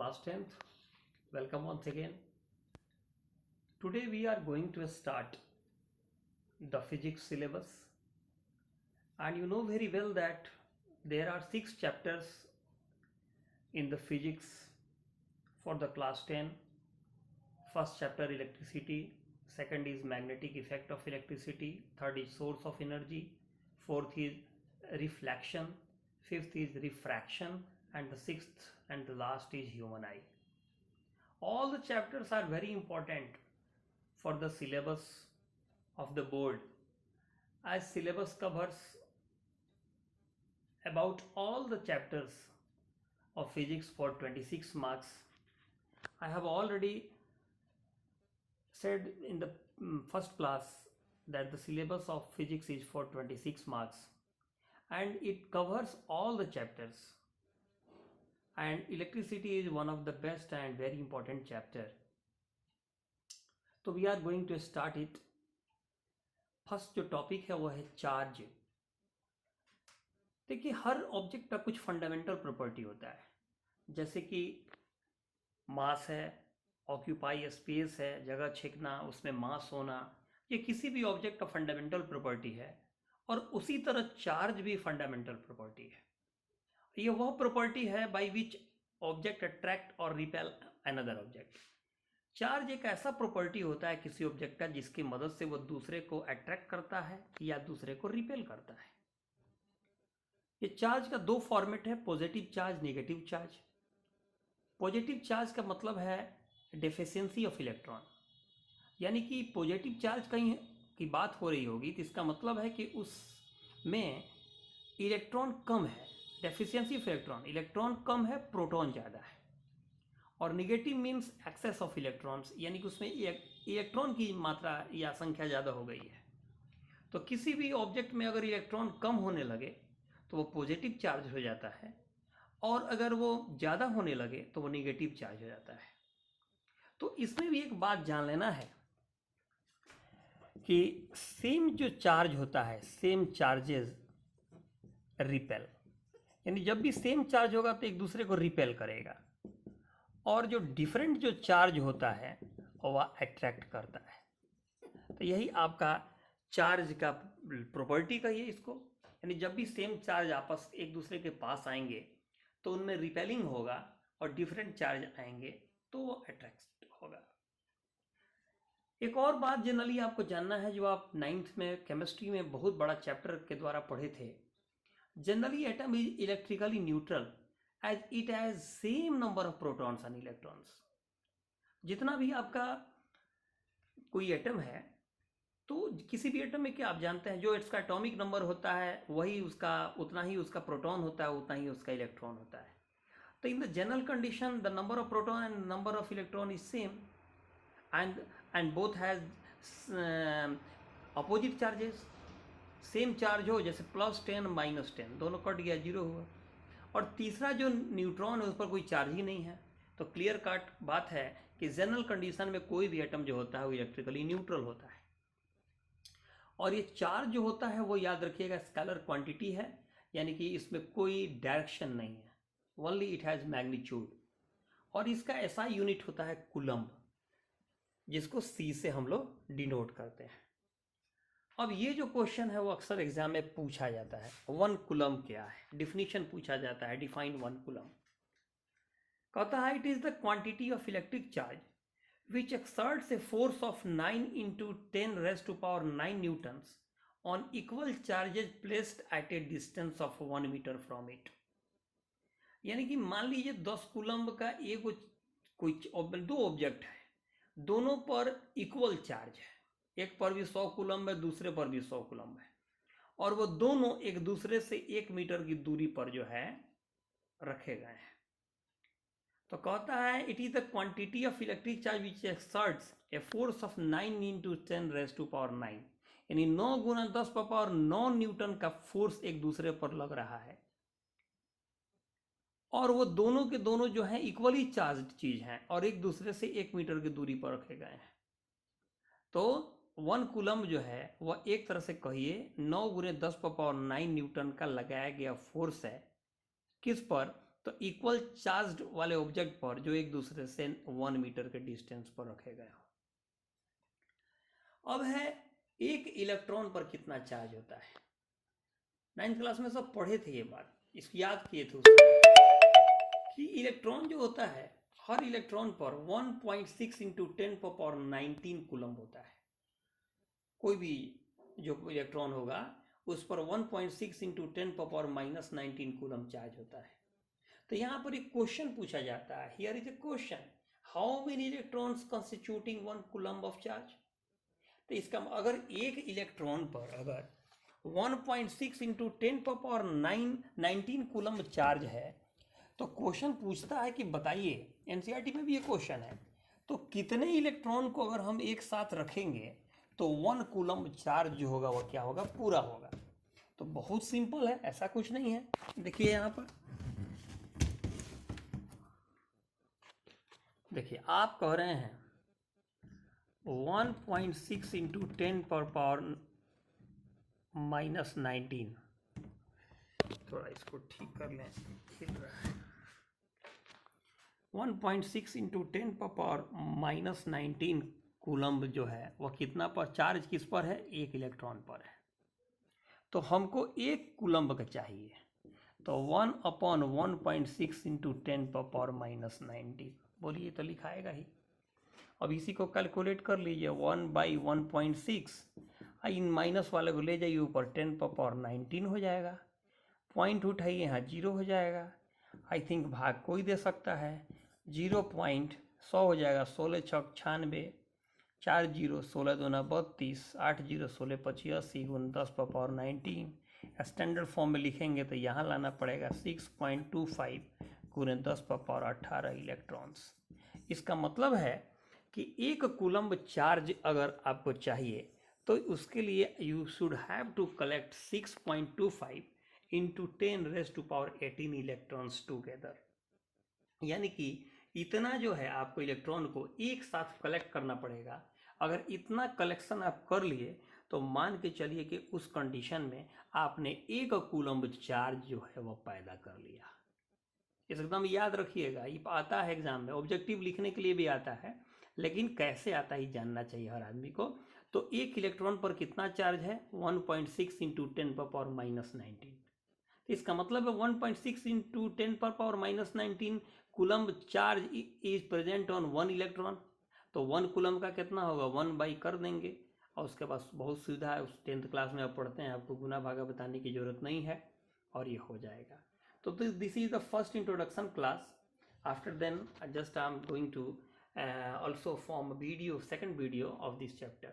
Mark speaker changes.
Speaker 1: Class 10th, welcome once again. Today we are going to start the physics syllabus, and you know very well that there are 6 chapters in the physics for the class 10. First chapter electricity, second is magnetic effect of electricity, third is source of energy, fourth is reflection, fifth is refraction, and the sixth and the last is human eye. All the chapters are very important for the syllabus of the board, as syllabus covers about all the chapters of physics for 26 marks. I have already said in the first class that the syllabus of physics is for 26 marks and it covers all the chapters, and electricity is one of the best and very important chapter. तो we are going to start it. First जो topic है वो है charge. देखिए, हर object का कुछ fundamental property होता है, जैसे कि मास है, ऑक्यूपाई स्पेस है, जगह छेकना, उसमें मास होना, ये किसी भी ऑब्जेक्ट का फंडामेंटल प्रॉपर्टी है. और उसी तरह चार्ज भी फंडामेंटल प्रॉपर्टी है. ये वह प्रॉपर्टी है बाय विच ऑब्जेक्ट अट्रैक्ट और रिपेल अनदर ऑब्जेक्ट. चार्ज एक ऐसा प्रॉपर्टी होता है किसी ऑब्जेक्ट का जिसकी मदद से वो दूसरे को अट्रैक्ट करता है या दूसरे को रिपेल करता है. ये चार्ज का दो फॉर्मेट है, positive charge, negative charge. Positive charge का मतलब है डेफिशिएंसी ऑफ इलेक्ट्रॉन, यानी कि पॉजिटिव चार्ज कहीं की बात हो रही होगी तो इसका मतलब है कि उसमें इलेक्ट्रॉन कम है, डेफिशिएंसी ऑफ इलेक्ट्रॉन, इलेक्ट्रॉन कम है, प्रोटॉन ज़्यादा है. और negative means excess of electrons, यानी कि उसमें इलेक्ट्रॉन की मात्रा या संख्या ज़्यादा हो गई है. तो किसी भी ऑब्जेक्ट में अगर इलेक्ट्रॉन कम होने लगे तो वो पॉजिटिव चार्ज हो जाता है, और अगर वो ज़्यादा होने लगे तो वो निगेटिव चार्ज हो जाता है. तो इसमें भी एक बात जान लेना है कि सेम जो चार्ज होता है, सेम चार्जेस रिपेल, यानी जब भी सेम चार्ज होगा तो एक दूसरे को रिपेल करेगा, और जो डिफरेंट जो चार्ज होता है वह अट्रैक्ट करता है. तो यही आपका चार्ज का प्रॉपर्टी कहिए इसको, यानी जब भी सेम चार्ज आपस एक दूसरे के पास आएंगे तो उनमें रिपेलिंग होगा, और डिफरेंट चार्ज आएंगे तो वो अट्रैक्ट होगा. एक और बात जनरली आपको जानना है, जो आप 9th में केमिस्ट्री में बहुत बड़ा चैप्टर के द्वारा पढ़े थे. Generally atom is electrically neutral as it has same number of protons and electrons. जितना भी आपका कोई एटम है, तो किसी भी एटम में क्या आप जानते हैं, जो इसका एटॉमिक नंबर होता है वही उसका, उतना ही उसका प्रोटॉन होता है, उतना ही उसका इलेक्ट्रॉन होता है. तो in the general condition the number of proton and number of electron is same, and both has opposite charges. Same charge हो, जैसे +10 -10, दोनों कट गया, 0 हुआ. और तीसरा जो न्यूट्रॉन है उस पर कोई चार्ज ही नहीं है. तो क्लियर कट बात है कि जनरल कंडीशन में कोई भी एटम जो होता है वो इलेक्ट्रिकली न्यूट्रल होता है. और ये चार्ज जो होता है वो याद रखिएगा स्केलर क्वांटिटी है, यानी कि इसमें कोई डायरेक्शन नहीं है, ओनली इट हैज़ मैग्नीट्यूड. और इसका ऐसा यूनिट होता है कूलम्ब, जिसको C से हम लोग डिनोट करते हैं. अब ये जो क्वेश्चन है वो अक्सर एग्जाम में पूछा जाता है, 1 कूलम्ब क्या है, डिफिनीशन पूछा जाता है, डिफाइन 1 कूलम्ब. कहता है it is the quantity of electric charge which exerts a force of 9 × 10⁻⁹ newtons on equal charges placed at a distance of 1 metre from it. यानी कि मान लीजिए 10 कूलम्ब का एक कोई दो ऑब्जेक्ट है, दोनों पर इक्वल चार्ज है, एक पर भी 100 कूलम्ब है, दूसरे पर भी 100 कूलम्ब है, और वो दोनों एक दूसरे से 1 मीटर की दूरी पर जो है रखे गए हैं. तो कहता है it is the quantity of electric charge which exerts a force of 9 × 10⁻⁹, यानी 9 × 10⁻9 न्यूटन का फोर्स एक दूसरे पर लग रहा है, और वो दोनों के दोनों जो है इक्वली चार्ज्ड चीज हैं और एक दूसरे से 1 मीटर की दूरी पर रखे गए हैं. तो 1 कूलम्ब जो है वह एक तरह से कहिए 9 × 10⁻9 न्यूटन का लगाया गया फोर्स है, किस पर, तो इक्वल चार्ज वाले ऑब्जेक्ट पर जो एक दूसरे से 1 मीटर के डिस्टेंस पर रखे गए हो। अब है एक इलेक्ट्रॉन पर कितना चार्ज होता है। 9th क्लास में सब पढ़े थे ये बात, इसको याद किए थे उसमें कि इलेक्ट्रॉन जो होता है हर इलेक्ट्रॉन पर 1.6 इंटू 10⁻19 कूलम होता है। कोई भी जो इलेक्ट्रॉन होगा उस पर 1.6 इंटू 10⁻19 कूलम चार्ज होता है। तो यहाँ पर एक क्वेश्चन पूछा जाता है, here is a question, how many electrons constituting 1 coulomb of charge. तो इसका अगर एक इलेक्ट्रॉन पर अगर 1.6 इंटू 10⁻19 कूलम चार्ज है तो क्वेश्चन पूछता है कि बताइए, एनसीईआरटी में भी ये क्वेश्चन है, तो कितने इलेक्ट्रॉन को अगर हम एक साथ रखेंगे तो 1 कूलम चार्ज जो होगा वह क्या होगा, पूरा होगा। तो बहुत सिंपल है, ऐसा कुछ नहीं है। देखिए यहाँ पर देखिए आप कह रहे हैं 1.6 इंटू 10⁻⁻19, थोड़ा इसको ठीक कर लें, हिल रहा है। 1.6 इंटू 10⁻⁻19 कूलम्ब जो है वह कितना पर चार्ज किस पर है, एक इलेक्ट्रॉन पर है। तो हमको एक कूलम्ब का चाहिए, तो 1/1.6 इंटू 10⁻⁻19, बोलिए तो लिखाएगा ही। अब इसी को कैलकुलेट कर लीजिए, 1/1.6 इन माइनस वाले को ले जाइए ऊपर, 10⁻19 हो जाएगा। पॉइंट उठाइए यहाँ 0 हो जाएगा। आई थिंक भाग कोई दे सकता है, 0.100 हो जाएगा, 16 छक 96, 4 0 16 दूना 32, 8 0 16 85 गुण 10⁻19। स्टैंडर्ड फॉर्म में लिखेंगे तो यहाँ लाना पड़ेगा 6.25 गुणे 10⁻18 इलेक्ट्रॉन्स। इसका मतलब है कि एक कूलम्ब चार्ज अगर आपको चाहिए तो उसके लिए you should have to collect 6.25 into 10⁻18 electrons together. यानी कि इतना जो है आपको इलेक्ट्रॉन को एक साथ कलेक्ट करना पड़ेगा। अगर इतना कलेक्शन आप कर लिए तो मान के चलिए कि उस कंडीशन में आपने एक कूलम्ब चार्ज जो है वो पैदा कर लिया। एकदम याद रखिएगा, ये आता है एग्जाम में, ऑब्जेक्टिव लिखने के लिए भी आता है, लेकिन कैसे आता है जानना चाहिए हर आदमी को। तो एक इलेक्ट्रॉन पर कितना चार्ज है, 1.6 इंटू 10⁻⁻19। इसका मतलब है 1.6 into 10⁻⁻19 coulomb charge is present on 1 electron. तो 1 कूलम्ब का कितना होगा, 1 बाई कर देंगे, और उसके बाद बहुत सुविधा है, उस 10th क्लास में आप पढ़ते हैं, आपको गुना भागा बताने की जरूरत नहीं है और ये हो जाएगा। तो this is the first introduction class. After then just I am going to also form a video, second video of this chapter.